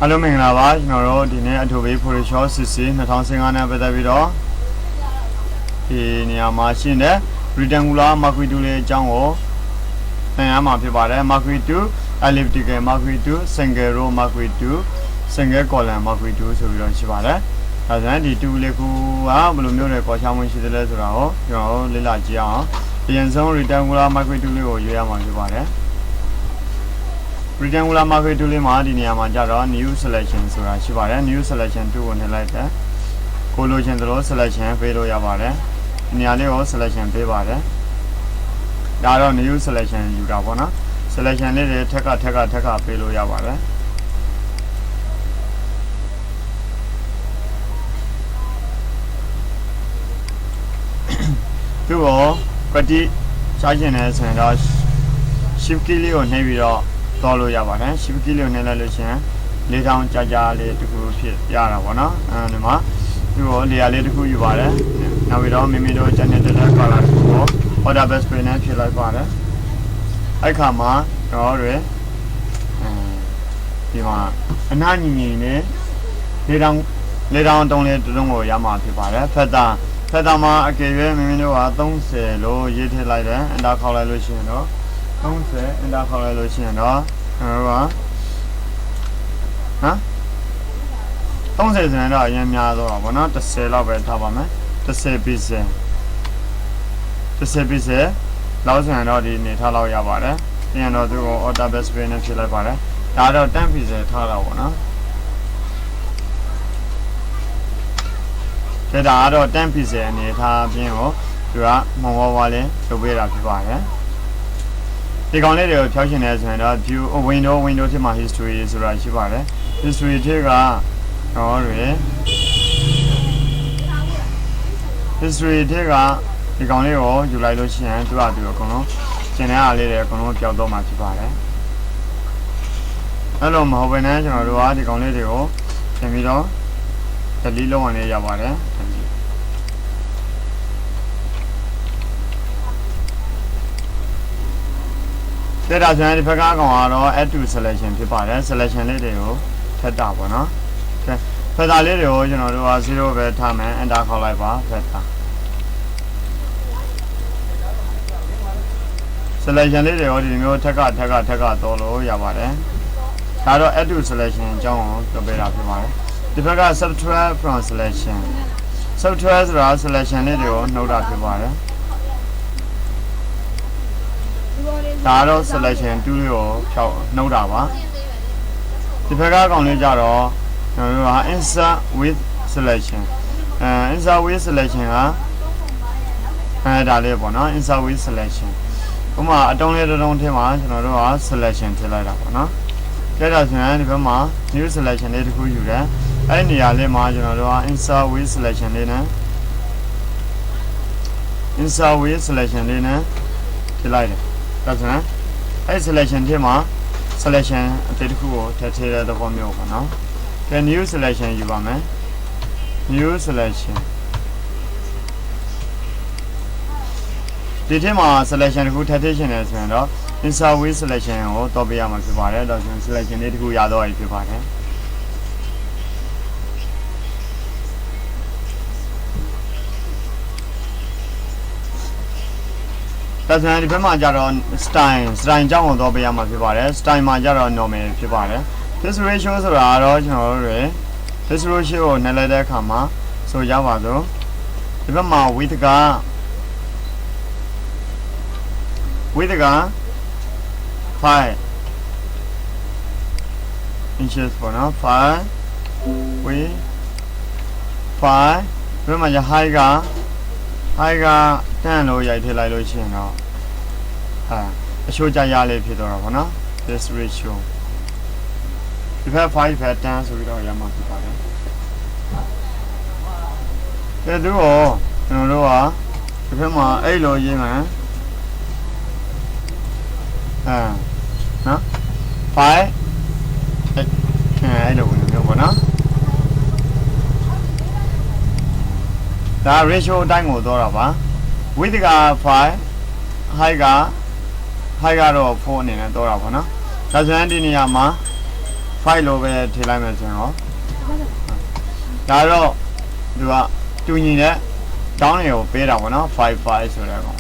Hello, Minglava, Noro, Dine, Adobe Photoshop, CC, Natansinga, Bedavido, the machine, rectangular, Marquee 2, Jango, Nayama Pibare, Marquee 2, elliptical, Marquee 2, single row, Marquee 2, single column, Marquee 2, so we don't shibare. As I did 2 Leku, Blue, Kochamu, Shidel, Lila Gia, the ensemble rectangular, Marquee 2, Yama Pibare. Rectangular Marquee 2 Madiniamajara, new selection, so I shibare, new selection 2 on the letter. Collosion selection, Pedo Yabare, Nialeo selection, Pebare. Dara new selection, Yugabona, selection later, Taka, Pedo Yabare. Two all, Patti, Sergeant and Shipkili or Navy Tolo Yabare, Shipkili or Nellution, lay down Jaja, lay to Yaravana, and Ma. You only a little you are. Now we don't mimido janitor color or the best way natural water. I come on, or you are a nanny. Lay down, don't let the dongo Yama Pipara. Fedama, I gave him mimido, don't say low yet like that, and I call a Luciano. Don't say, and I call a Luciano. Huh? Don't say that I am not the sale of a tabame, the say busy. The say busy, Laos and Odi Nitala Yabare, and Odo or the best way and Chilabare. The other 10 pieces Talawana. The other 10 pieces and it have been you are Mawale, the way of Pivare. The only option as a view window to my history is right. History take Alright. History take the only all you like to see and to add to your cono. Generally, the cono Piado Matipare. Hello, Mahovena, the only the O, the middle, the Lilo and Yavare. Let us know if I can add to selection to selection later. Fedabona. Fedalero, you know, 0 bed time and I call like Feta. Selection later, or you Taka, Dolo, Yavare. Tado edu selection, John, the bed of the Pega subtract from selection. Subtract selection later, no doubt about it. Tado selection, do you no doubt. The Pega only Jaro insert with selection. Insert with selection, insert with selection. I don't let it on him, selection till I don't. Let us know new selection later who you there. Any other margin insert with selection dinner. Insert with selection dinner till I that's right. I selection tema. Selection, take the formula now. Then new selection you want me. New selection. The tema selection who tatation is when inside with selection or Tobiama Pivare, doesn't selection it who Yado Pivare. That's when the Majaron Stein Jamo Dobiama Pivare, Stein Majaron Nome Pivare. This ratios are original. This ratio Nelada Kama, so Javado. Even ma with the car 5 inches for now, 5 with 5. Remember high ga 10 low yet like Lucian now. Show Jayale Pidorana, this ratio. If you have 5 patterns, we don't have much. They do all, you know, if you are a low year, no 5 I don't know. That ratio dango Doraba with the 5 high ga 4 in a Dorabana. That's an Yama 5လိုပဲထည့်လိုက်မယ်ဆိုရင်ရောဒါတော့သူကတူညီတဲ့ down တွေကိုပေးတာပေါ့နော်55ဆိုတဲ့ကောင်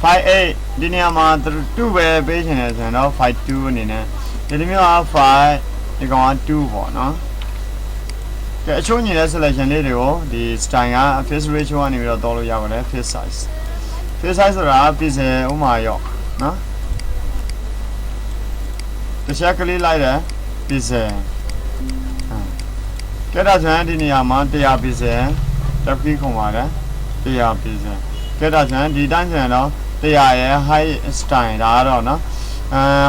58ဒီနေရာမှာ2ပဲပေးချင်တယ်ဆိုရင်တော့52အနေနဲ့ဒီမျိုးက5ဒီကောင်က2ပေါ့နော်ကဲအချို့ညီတဲ့ selection လေးတွေကိုဒီ style က face ratio ကနေပြီးတော့တောင်းလို့ရပါတယ် face size ဆိုတာ pixel ဥမာရောနော်တခြားကလေးလိုက်တယ် pixel ကဲဒါဆိုရင်ဒီနေရာမှာ100 pixel တက်ပြီးခုံပါတယ်100 pixel ကဲဒါဆိုရင်ဒီတိုင်းဆိုရင်တော့100ရဲ့ high style ဒါကတော့နော်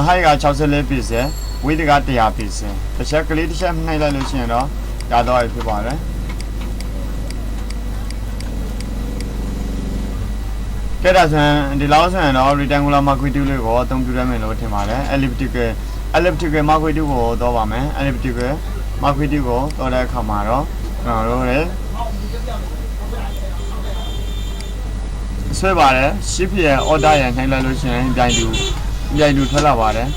height က64 pixel width က100 pixel တခြားကလေးတစ်ချက်နှိပ်လိုက်လို့ရှိရင်တော့ရတော့ဖြစ်ပါတယ်ကဲဒါဆိုရင်ဒီလောက်ဆိုရင်တော့ rectangular marquee tool လေးကိုအသုံးပြုရမယ်လို့ထင်ပါတယ် elliptical marquee tool ကိုတော့ပါမယ် elliptical marquee tool ကိုတော့တဲ့အခါမှာတော့ကျွန်တော်တို့လည်းဆွဲပါတယ် shift ရဲ့ order ရဲ့နှိုင်းလိုက်လို့ရှိရင်ပြိုင်တူထွက်လာပါတယ်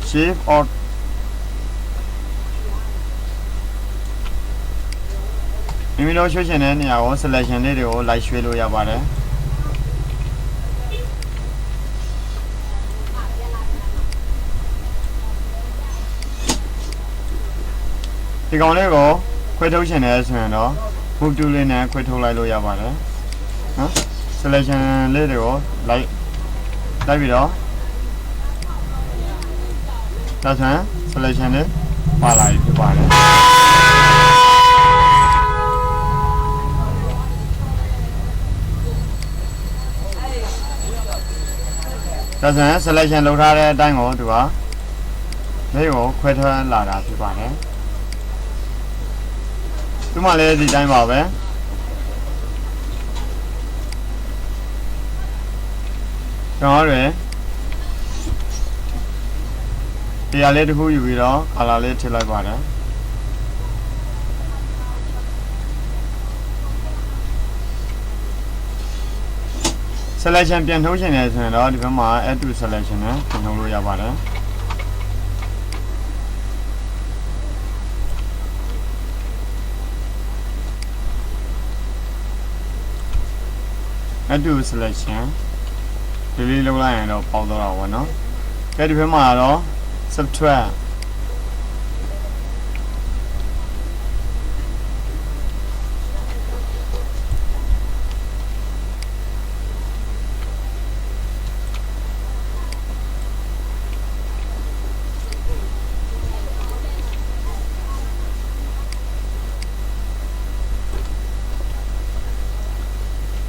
shift or မိမိတို့ရွှေ့ချင်တဲ့နေရာကို selection လေးတွေကိုလိုက်ရွှေ့လို့ရပါတယ်ဒီကောင်လေးကိုခွဲထုတ်ချင်တယ်ဆိုရင်တော့ move tool လေးနဲ့ခွဲထုတ်လိုက်လို့ရပါတယ်နော် selection လေးတွေကိုလိုက်ပြီးတော့ဒါဆိုရင် selection လေးပါလာပြီဖြစ်ပါတယ်ဒါဆိုရင် selection လုပ်ထားတဲ့အတိုင်းကိုသူကလေးကိုခွဲထွက်လာတာဖြစ်ပါတယ်ဒီမှာလည်းဒီတိုင်းပါပဲကျွန်တော်တို့တရားလေးတစ်ခုယူပြီးတော့ color လေးထည့်လိုက်ပါတယ် selection ပြန်ထုတ်ချင်တယ်ဆိုရင်တော့ဒီဘက်မှာ add to selection နဲ့ပြန်ထုတ်လို့ရပါတယ်add to selection ဒီလေးလုပ်လိုက်ရင်တော့ပေါက်တော့တာပေါ့နော်ကဲဒီဘက်မှာတော့ subtract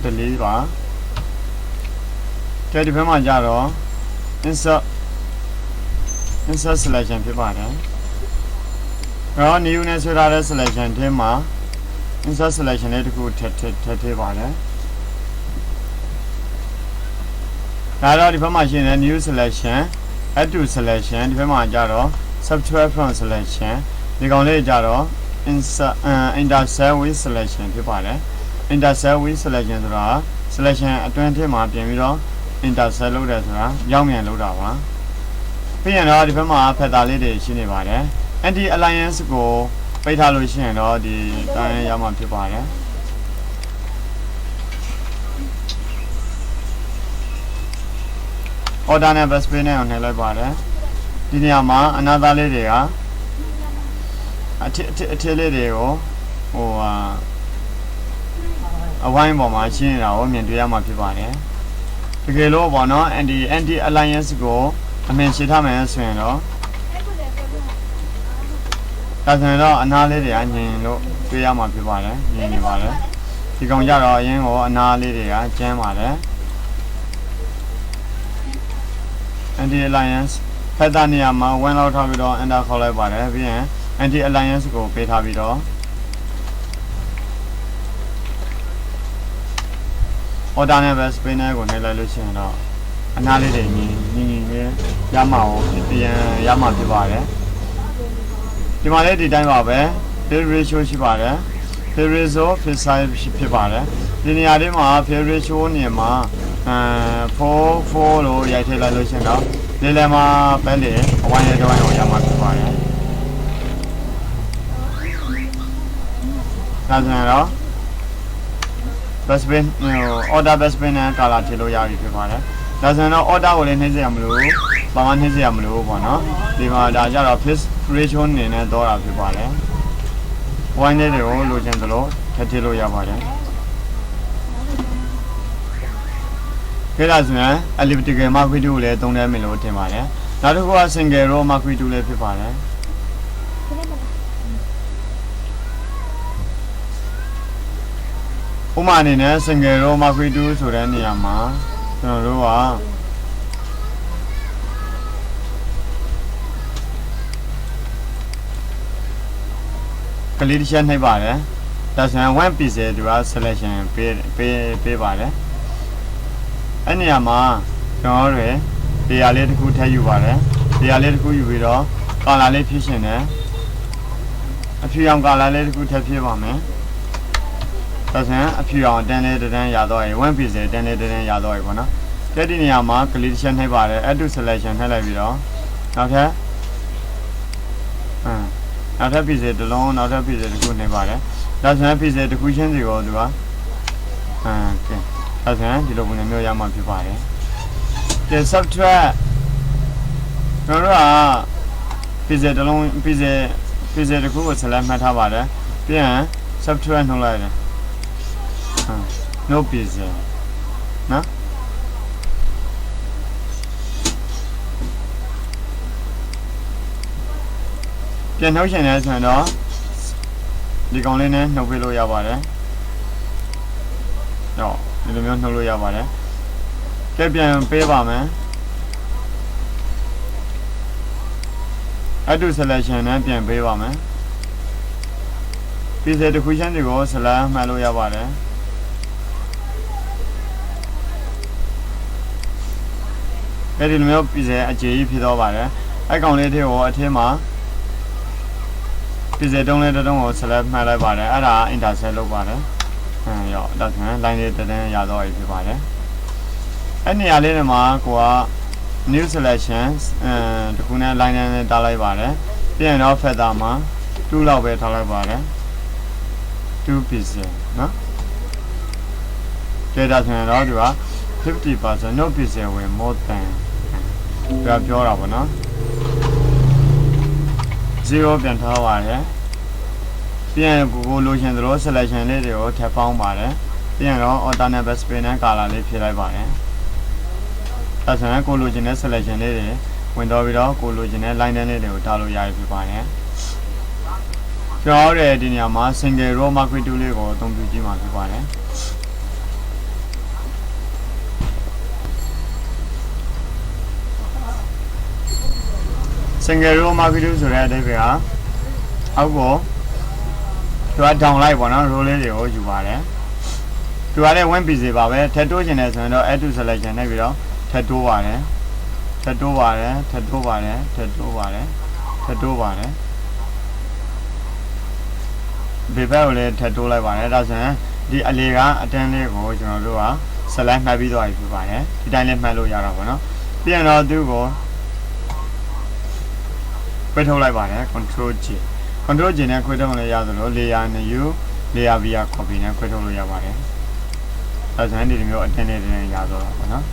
delete ပါကဲဒီဘက်မှာကြတော့ insert selection ဖြစ်ပါတယ်တော့ new နဲ့ဆွဲထားတဲ့ selection ထဲမှာ insert selection လေးတစ်ခုထည့်ပါတယ်ဒါတော့ဒီဘက်မှာရှိနေတဲ့ new selection add to selection ဒီဘက်မှာကြတော့ subtract from selection ဒီကောင်လေးကြတော့ intersect with selection ဖြစ်ပါတယ် intersect with selection ဆိုတာ selection အတွင်းထဲမှာပြင်ပြီးတော့ intersect လုပ်တယ်ဆိုတာရောက်မြန်လုပ်တာပါပြီးရင်တော့ဒီဘက်မှာဖက်တာလေးတွေရှိနေပါတယ် anti alliance ကိုပိတ်ထားလို့ရှိရင်တော့ဒီတိုင်းရမှာဖြစ်ပါတယ် order နဲ့ bus pay နဲ့ကိုနှိပ်လိုက်ပါတယ်ဒီနေရာမှာအနာသားလေးတွေကအထည်လေးတွေကိုအဝိုင်းပေါ်မှာရှင်းနေတာကိုမြင်တွေ့ရမှာဖြစ်ပါတယ်တကယ်လို့ပေါ့နော် anti alliance ကိုအမြင်ရှင်းထားမယ်ဆိုရင်တော့ဒါဆိုရင်တော့အနာလေးတွေကညင်လို့တွေ့ရမှာဖြစ်ပါတယ်ညင်နေပါတယ်ဒီကောင်ကြတော့အရင်ကအနာလေးတွေကကျန်းပါတယ် anti alliance ဖက်တာနေရာမှာ1လောက်ထားပြီးတော့ enter ခေါ်လိုက်ပါတယ်ပြီးရင် anti alliance ကိုပေးထားပြီးတော့ order နဲ့ပဲ spinner ကိုနှိပ်လိုက်လို့ရှိရင်တော့အနားလေးတွေညင်လေးရမှာကိုပြန်ရမှာဖြစ်ပါတယ်ဒီမှာလည်းဒီတိုင်းပါပဲ fill ratio ရှိပါတယ် fill ratio fill size ဖြစ်ပါတယ်ဒီနေရာလေးမှာ fill ratio နေမှာ ရိုက်ထည့်လိုက်လို့ရှင်တော့လေလေမှာပဲလေအဝိုင်းရဲ့တစ်ဝိုင်းကိုရမှာဖြစ်ပါတယ်ဒါဆိုရင်တော့ best bin order best bin နဲ့ color ထည့်လို့ရပြီဖြစ်ပါတယ်ဒါဆိုရင်တော့ order ကိုလည်းနှိမ့်စေရမလို့ဘာမှနှိမ့်စေရမလို့ပေါ့နော်ဒီမှာဒါကြတော့ fish ratio အနေနဲ့တော့တာဖြစ်ပါတယ်ဝိုင်းလေးတွေကိုလိုချင်သလိုထည့်လို့ရပါတယ်ခေတ်လာဆိုရင် elliptical marquee tool ကိုလည်းသုံးတယ်မယ်လို့ထင်ပါတယ်နောက်တစ်ခုက single row marquee tool လည်းဖြစ်ပါတယ်ဥပမာအနေနဲ့ single row marquee tool ဆိုတဲ့နေရာမှာကျွန်တော်တို့ကကလေးတစ်ချက်နှိပ်ပါတယ်ဒါဆိုရင်1 piece သူက selection ပေးပါတယ်အဲ့နေရာမှာကျွန်တော်တို့တရားလေးတစ်ခုထည့်ယူပါတယ်တရားလေးတစ်ခုယူပြီးတော့ color လေးဖြည့်ရှင်တယ်အဖြူရောင် color လေးတစ်ခုထည့်ဖြည့်ပါမယ်ဒါဆိုရင်အဖြူရောင်တန်းလေးတန်းရတော့ရေ1 piece တန်းလေးတန်းရတော့ရေပေါ့နော်ဒီနေရာမှာကလေးတစ်ချက်နှိပ်ပါတယ် add to selection ထည့်လိုက်ပြီးတော့နောက်ထပ်နောက်ထပ် piece တစ်လုံးနောက်ထပ် piece တစ်ခုနှိပ်ပါတယ်ဒါဆိုရင် piece တစ်ခုချင်းစီကိုသူကကဲဒါဆိုရင်ဒီလိုပုံစံမျိုးရမှာဖြစ်ပါတယ်ကဲ subtract ကျွန်တော်တို့က piece တစ်လုံး piece တစ်ခုကို select မှတ်ထားပါတယ်ပြန် subtract နှုတ်လိုက်တယ်no piece နော်ပြန်နှုတ်ရှင်လဲဆိုရင်တော့ဒီကောင်လေးနဲ့နှုတ်ပေးလို့ရပါတယ်တော့ဒီလိုမျိုးနှုတ်လို့ရပါတယ်ကဲပြန်ပေးပါမယ် add to selection နဲ့ပြန်ပေးပါမယ် piece တစ်ခုချင်းတွေကို select မှတ်လို့ရပါတယ်အဲ့ဒီလိုမျိုး piece အခြေကြီးဖြစ်တော့ပါတယ်အဲ့ကောင်လေးတွေကိုအထင်းမှာ piece တုံးလေးတုံးကို select မှတ်လိုက်ပါတယ်အဲ့ဒါ intersect လုပ်ပါတယ်ရောဒါဆိုရင် line လေးတန်းရတော့ဖြစ်ပါတယ်အဲ့နေရာလေးတွေမှာကိုက new selection တခုနဲ့ line နဲ့တားလိုက်ပါတယ်ပြန်တော့ feather မှာ2လောက်ပဲထားလိုက်ပါတယ်2 piece နော်ကဲဒါဆိုရင်တော့သူက 50% no piece with more than ပြောတာပေါ့နော်0ပြန်ထားပါတယ်ပြန်ကိုလိုချင်သလို selection လေးတွေကိုထပ်ပေါင်းပါတယ်ပြန်တော့ alternate backspace နဲ့ color လေးဖြည့်လိုက်ပါတယ်ဒါဆိုရင်ကိုလိုချင်တဲ့ selection လေးတွေဝင်တော့ပြီးတော့ကိုလိုချင်တဲ့ line လေးတွေကိုထားလို့ရပြီဖြစ်ပါတယ်ကျွန်တော်တို့ဒီနေရာမှာ single row marquee tool လေးကိုအသုံးပြုကြည့်မှာဖြစ်ပါတယ်single row marquee tool ဆိုတဲ့အဓိပ္ပာယ်ကအောက်ကိုသူက down လိုက်ပေါ့နော် row လေးတွေကိုယူပါတယ်သူကလည်း 1 piece ပါပဲထပ်တိုးချင်တယ်ဆိုရင်တော့ add to selection နဲ့ပြီးတော့ထပ်တိုးပါတယ်ထပ်တိုးပါတယ်ထပ်တိုးပါတယ်ထပ်တိုးပါတယ်ထပ်တိုးပါတယ်ဒီဘက်ကိုလည်းထပ်တိုးလိုက်ပါတယ်ဒါဆိုရင်ဒီအလေကအတန်းလေးကိုကျွန်တော်တို့က select မှတ်ပြီးသွားပြီဖြစ်ပါတယ်ဒီတိုင်းလေးမှတ်လို့ရတာပေါ့နော်ပြန်တော့သူ့ကိုခွဲထုတ်လိုက်ပါတယ် control G နဲ့ခွဲထုတ်လို့ရသလို layer နဲ့ U layer via copy နဲ့ခွဲထုတ်လို့ရပါတယ်ဒါဆိုရင်ဒီလိုမျိုးအတင်းနဲ့ရတော့ပေါ့နော်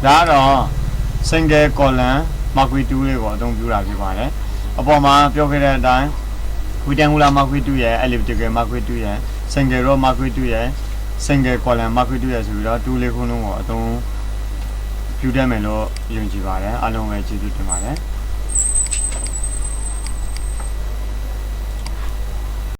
ဒါကတော့ single column marquee tool လေးကိုအသုံးပြုတာဖြစ်ပါတယ်အပေါ်မှာပြောခဲ့တဲ့အတိုင်း rectangular marquee tool ရဲ့ elliptical marquee tool ရဲ့ single row marquee tool ရဲ့ single column marquee tool ရဲ့ဆိုပြီးတော့ tool လေးခုလုံးကိုအသုံးပြုတတ်မယ်လို့ယုံကြည်ပါတယ်အားလုံးပဲကျေးဇူးတင်ပါတယ်